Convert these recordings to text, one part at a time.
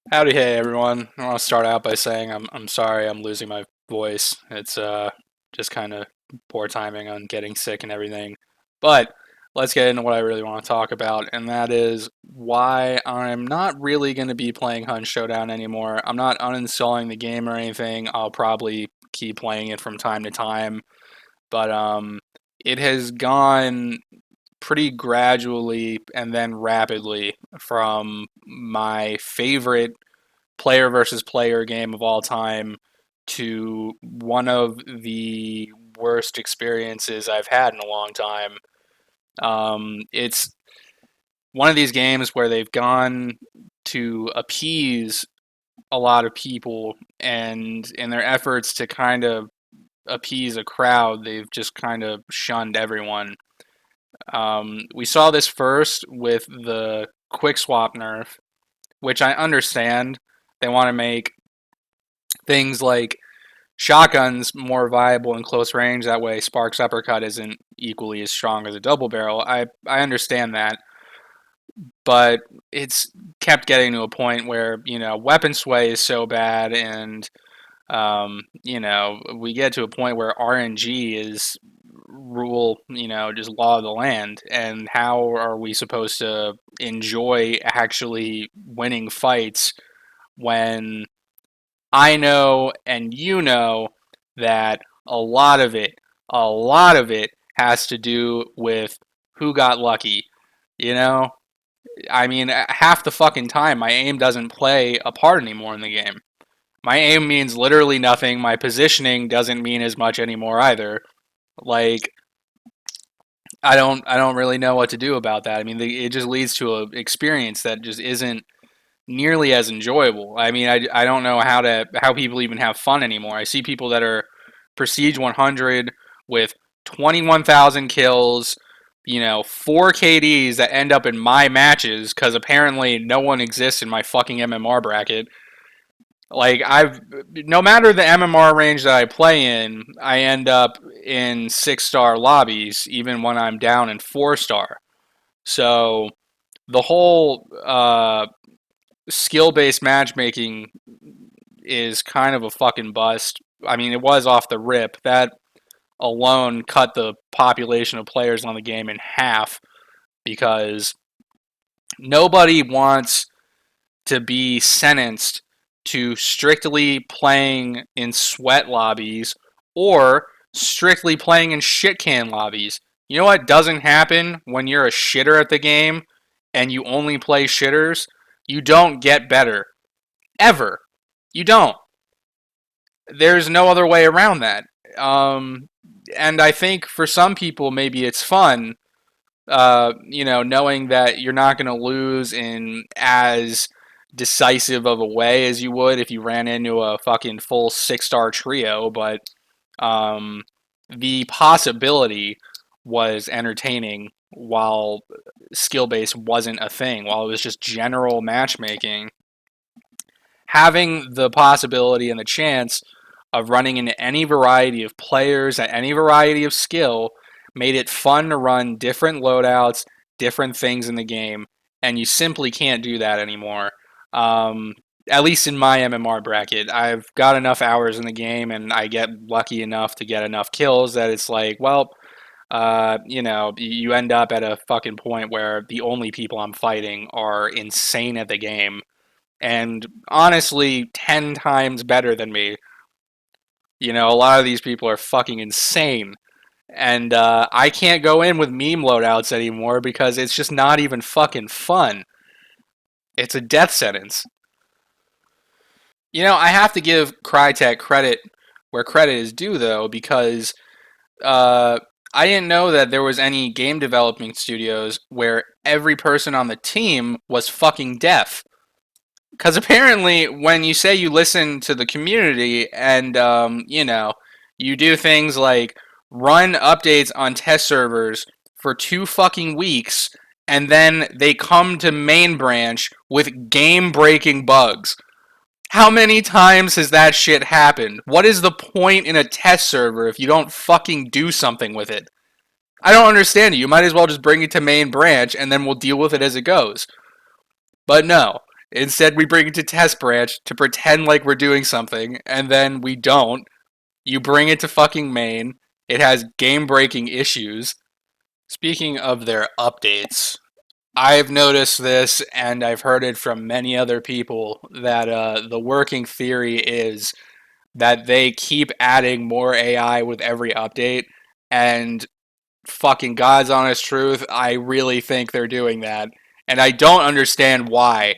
Howdy, hey everyone. I want to start out by saying I'm sorry I'm losing my voice. It's just kind of poor timing on getting sick and everything. But let's get into what I really want to talk about, and that is why I'm not really going to be playing Hunt Showdown anymore. I'm not uninstalling the game or anything. I'll probably keep playing it from time to time, but it has gone pretty gradually and then rapidly from my favorite player versus player game of all time to one of the worst experiences I've had in a long time. It's one of these games where they've gone to appease a lot of people, and in their efforts to kind of appease a crowd, they've just kind of shunned everyone. We saw this first with the quick swap nerf, which I understand. They want to make things like shotguns more viable in close range. That way, Spark's uppercut isn't equally as strong as a double barrel. I understand that, but it's kept getting to a point where weapon sway is so bad, and we get to a point where RNG is rule, just law of the land. And how are we supposed to enjoy actually winning fights when I know and you know that a lot of it has to do with who got lucky. You know? I mean, half the fucking time, my aim doesn't play a part anymore in the game. My aim means literally nothing. My positioning doesn't mean as much anymore either. Like, I don't really know what to do about that. I mean, it just leads to an experience that just isn't nearly as enjoyable. I mean, I don't know how people even have fun anymore. I see people that are Prestige 100 with 21,000 kills, 4 KDs that end up in my matches because apparently no one exists in my fucking MMR bracket. Like, no matter the MMR range that I play in, I end up in 6-star lobbies even when I'm down in 4-star. So the whole skill-based matchmaking is kind of a fucking bust. I mean, it was off the rip. That alone cut the population of players on the game in half because nobody wants to be sentenced to strictly playing in sweat lobbies or strictly playing in shit can lobbies. You know what doesn't happen when you're a shitter at the game and you only play shitters? You don't get better. Ever. You don't. There's no other way around that. And I think for some people, maybe it's fun, knowing that you're not going to lose in as decisive of a way as you would if you ran into a fucking full 6-star trio. But um, the possibility was entertaining while skill base wasn't a thing, while it was just general matchmaking. Having the possibility and the chance of running into any variety of players at any variety of skill made it fun to run different loadouts, different things in the game, and you simply can't do that anymore. At least in my MMR bracket, I've got enough hours in the game, and I get lucky enough to get enough kills that it's like, well, you end up at a fucking point where the only people I'm fighting are insane at the game, and honestly, 10 times better than me. A lot of these people are fucking insane. And I can't go in with meme loadouts anymore because it's just not even fucking fun. It's a death sentence. I have to give Crytek credit where credit is due, though, because I didn't know that there was any game development studios where every person on the team was fucking deaf. Because apparently, when you say you listen to the community and, you do things like run updates on test servers for 2 fucking weeks, and then they come to main branch with game breaking bugs. How many times has that shit happened? What is the point in a test server if you don't fucking do something with it? I don't understand it. You might as well just bring it to main branch and then we'll deal with it as it goes. But no, Instead, we bring it to test branch to pretend like we're doing something, and then we don't. You bring it to fucking main. It has game-breaking issues. Speaking of their updates, I've noticed this, and I've heard it from many other people, that the working theory is that they keep adding more AI with every update, and fucking God's honest truth, I really think they're doing that. And I don't understand why.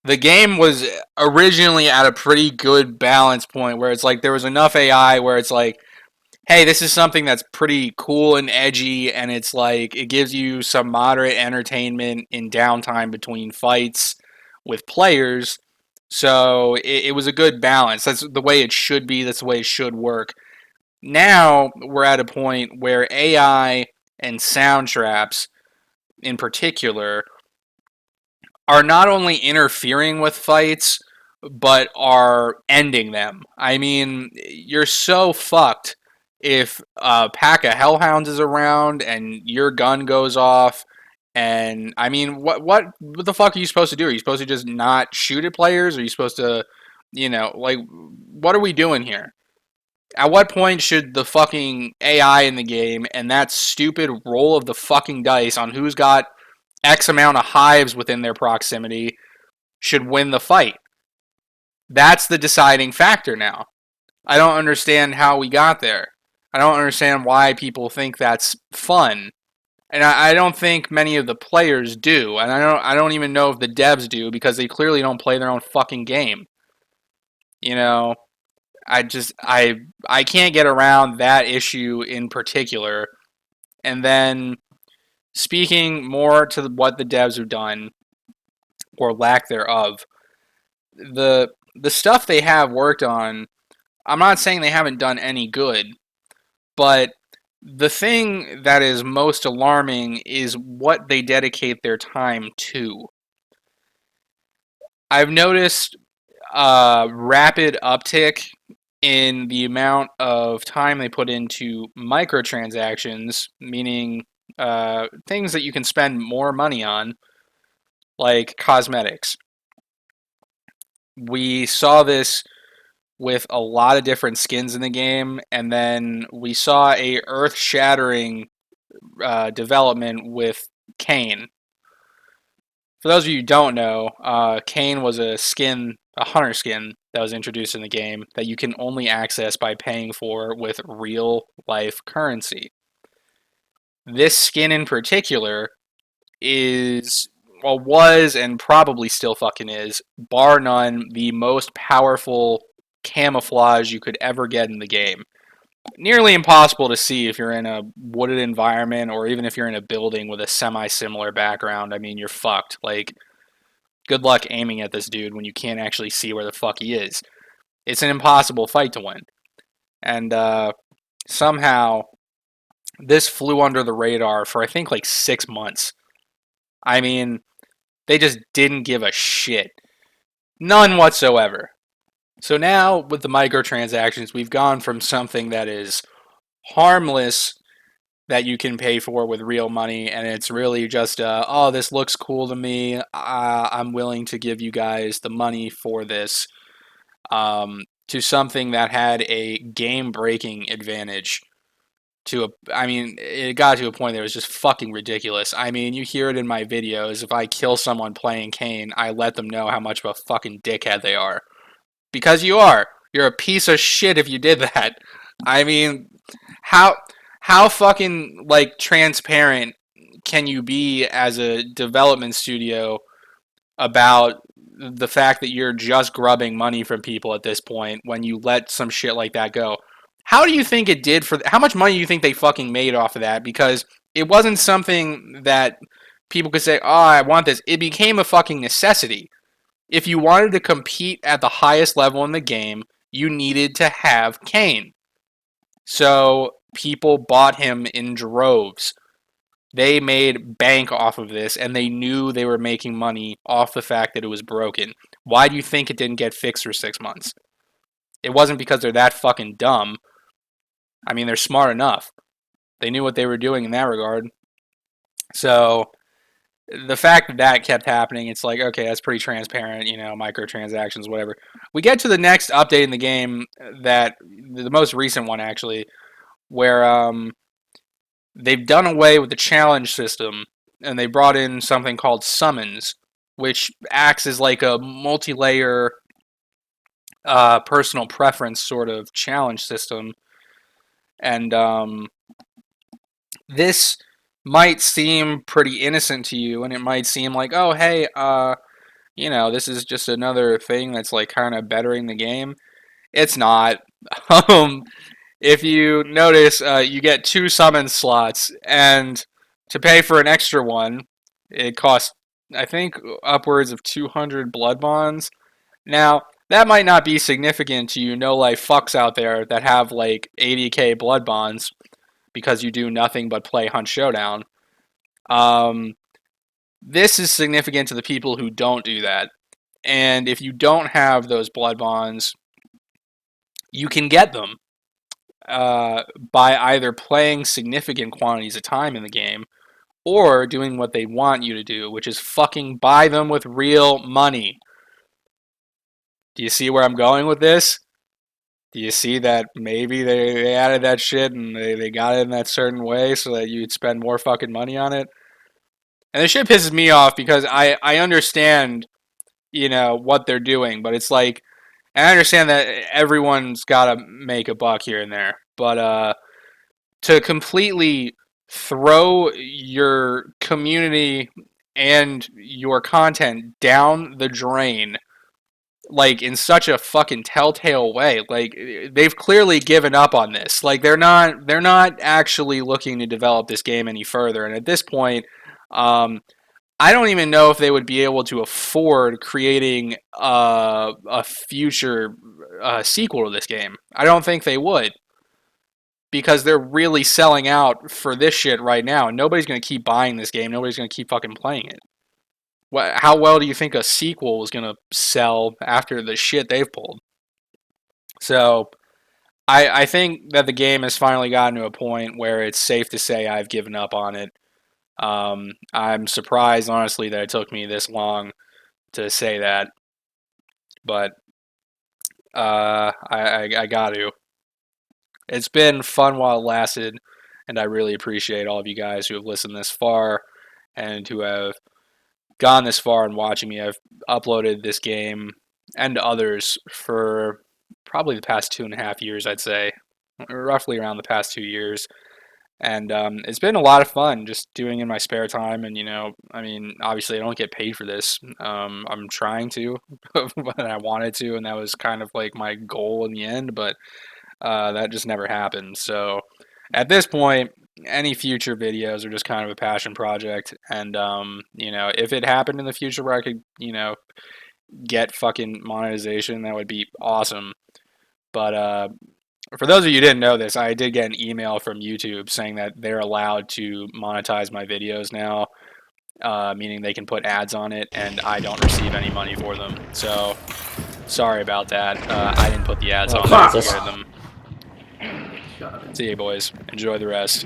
The game was originally at a pretty good balance point where it's like there was enough AI where it's like, hey, this is something that's pretty cool and edgy, and it's like it gives you some moderate entertainment in downtime between fights with players. So it was a good balance. That's the way it should be. That's the way it should work. Now we're at a point where AI and sound traps, in particular, are not only interfering with fights, but are ending them. I mean, you're so fucked if a pack of hellhounds is around and your gun goes off. And I mean, what the fuck are you supposed to do? Are you supposed to just not shoot at players? Are you supposed to, like, what are we doing here? At what point should the fucking AI in the game and that stupid roll of the fucking dice on who's got X amount of hives within their proximity should win the fight? That's the deciding factor now. I don't understand how we got there. I don't understand why people think that's fun. And I don't think many of the players do. And I don't even know if the devs do because they clearly don't play their own fucking game. You know, I can't get around that issue in particular. And then speaking more to what the devs have done or lack thereof, the stuff they have worked on, I'm not saying they haven't done any good, but the thing that is most alarming is what they dedicate their time to. I've noticed a rapid uptick in the amount of time they put into microtransactions, meaning things that you can spend more money on, like cosmetics. We saw this with a lot of different skins in the game, and then we saw a earth-shattering development with Kayn. For those of you who don't know, Kayn was a hunter skin that was introduced in the game that you can only access by paying for with real-life currency. This skin in particular was and probably still fucking is, bar none, the most powerful camouflage you could ever get in the game. Nearly impossible to see if you're in a wooded environment or even if you're in a building with a semi-similar background. I mean, you're fucked. Like, good luck aiming at this dude when you can't actually see where the fuck he is. It's an impossible fight to win. And somehow, this flew under the radar for I think like 6 months. I mean, they just didn't give a shit. None whatsoever. So now, with the microtransactions, we've gone from something that is harmless that you can pay for with real money, and it's really just, oh, this looks cool to me. I'm willing to give you guys the money for this, to something that had a game-breaking advantage. It got to a point that was just fucking ridiculous. I mean, you hear it in my videos. If I kill someone playing Kayn, I let them know how much of a fucking dickhead they are. Because you are. You're a piece of shit if you did that. I mean, how fucking like transparent can you be as a development studio about the fact that you're just grubbing money from people at this point when you let some shit like that go? How do you think it did how much money do you think they fucking made off of that? Because it wasn't something that people could say, "Oh, I want this." It became a fucking necessity. If you wanted to compete at the highest level in the game, you needed to have Kayn. So people bought him in droves. They made bank off of this, and they knew they were making money off the fact that it was broken. Why do you think it didn't get fixed for 6 months? It wasn't because they're that fucking dumb. I mean, they're smart enough. They knew what they were doing in that regard. So the fact that that kept happening, it's like, okay, that's pretty transparent, you know, microtransactions, whatever. We get to the next update in the game, that the most recent one actually, where they've done away with the challenge system and they brought in something called summons, which acts as like a multi-layer personal preference sort of challenge system. And this might seem pretty innocent to you, and it might seem like, oh, hey, you know, this is just another thing that's like kind of bettering the game. It's not. um, if you notice, you get 2 summon slots, and to pay for an extra one, it costs, I think, upwards of 200 blood bonds. Now, that might not be significant to you no-life fucks out there that have like 80k blood bonds because you do nothing but play Hunt Showdown. This is significant to the people who don't do that. And if you don't have those blood bonds, you can get them by either playing significant quantities of time in the game or doing what they want you to do, which is fucking buy them with real money. Do you see where I'm going with this? Do you see that maybe they added that shit and they got it in that certain way so that you'd spend more fucking money on it? And this shit pisses me off because I understand, you know, what they're doing, but it's like, I understand that everyone's got to make a buck here and there, but to completely throw your community and your content down the drain, like in such a fucking telltale way, like they've clearly given up on this. Like they're not actually looking to develop this game any further. And at this point, I don't even know if they would be able to afford creating a future sequel to this game. I don't think they would, because they're really selling out for this shit right now, and nobody's going to keep buying this game. Nobody's going to keep fucking playing it. How well do you think a sequel is going to sell after the shit they've pulled? So, I think that the game has finally gotten to a point where it's safe to say I've given up on it. I'm surprised, honestly, that it took me this long to say that, but I got to. It's been fun while it lasted, and I really appreciate all of you guys who have listened this far and who have gone this far and watching me. I've uploaded this game and others for probably the past 2.5 years, I'd say, roughly around the past 2 years. And it's been a lot of fun just doing it in my spare time. And, you know, I mean, obviously I don't get paid for this. I'm trying to, but I wanted to, and that was kind of like my goal in the end, but that just never happened. So at this point, any future videos are just kind of a passion project. And, you know, if it happened in the future where I could, you know, get fucking monetization, that would be awesome. But for those of you who didn't know this, I did get an email from YouTube saying that they're allowed to monetize my videos now, meaning they can put ads on it, and I don't receive any money for them. So, sorry about that. I didn't put the ads on there to get them. See you, boys. Enjoy the rest.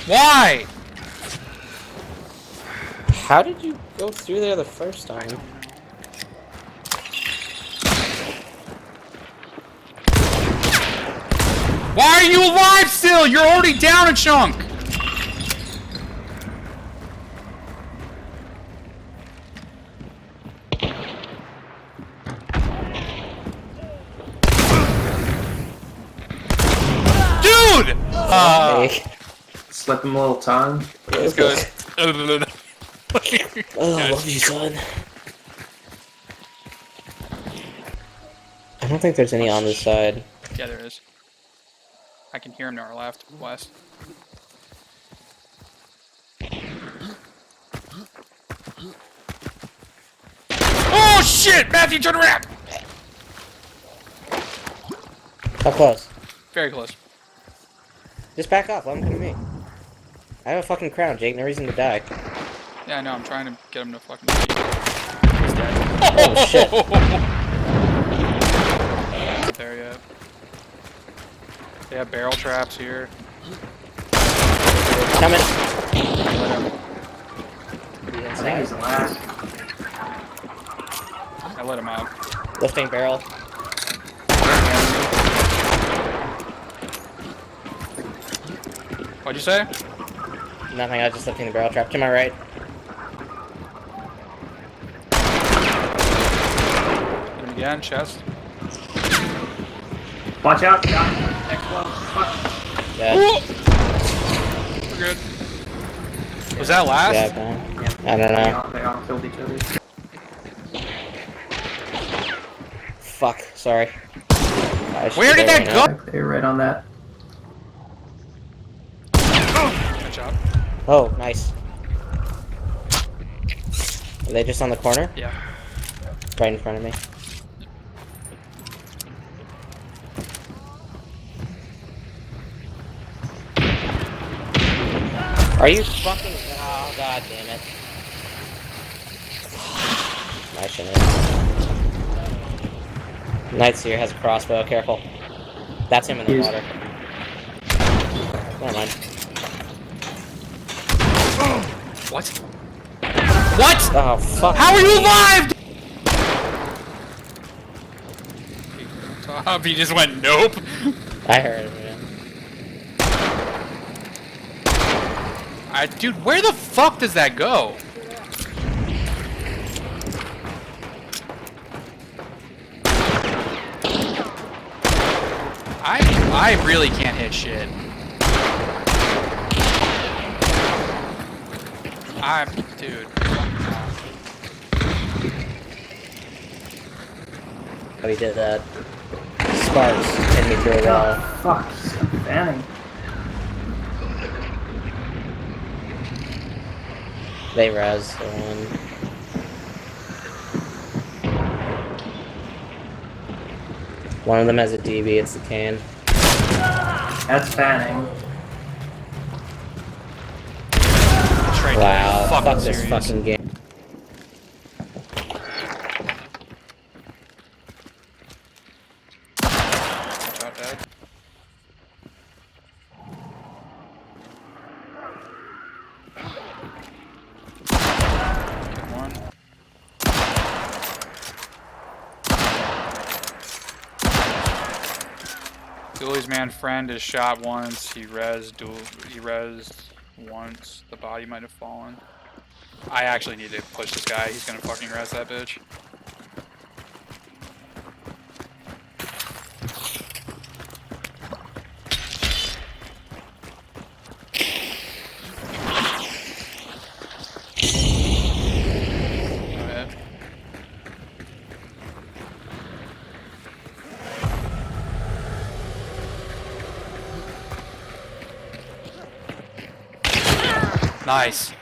Why? How did you go through there the first time? Why are you alive still? You're already down a chunk. Why? Slip him a little tongue. Just goes. Oh, love you, son. I don't think there's any on this side. Yeah, there is. I can hear him to our left, west. Oh shit! Matthew, turn around! How close? Very close. Just back off. Let him come to me. I have a fucking crown, Jake. No reason to die. Yeah, I know. I'm trying to get him to fucking. He's dead. Oh shit! Not there yet. They have barrel traps here. Coming. I think he's the last. I let him out. Lifting barrel. What'd you say? Nothing. I was just lifting the barrel trap. To my right. Hit him again, chest. Watch out! Next one. Fuck. Yeah. We're good. Was that last? Yeah, I don't know. They all killed each other. Fuck. Sorry. Where did that go? They were right on that. Good job. Oh, nice. Are they just on the corner? Yeah. Right in front of me. Are you fucking... Oh, god damn it. I shouldn't have. Knight's here has a crossbow, careful. That's him in the water. Never mind. What? What? Oh, fuck. How are you alive? He just went nope. I heard it, man. Dude, where the fuck does that go? I really can't hit shit. Dude. Oh, he did that. Sparks hit me through a wall. Oh, fuck. Stop fanning. They res the one. One of them has a DB, it's the can. That's fanning. Wow, fuck this serious. fucking game. Watch out, Dad. Get one. Dooley's man friend is shot once. He rezzed once. The body might have fallen. I actually need to push this guy. He's gonna fucking res that bitch. Nice.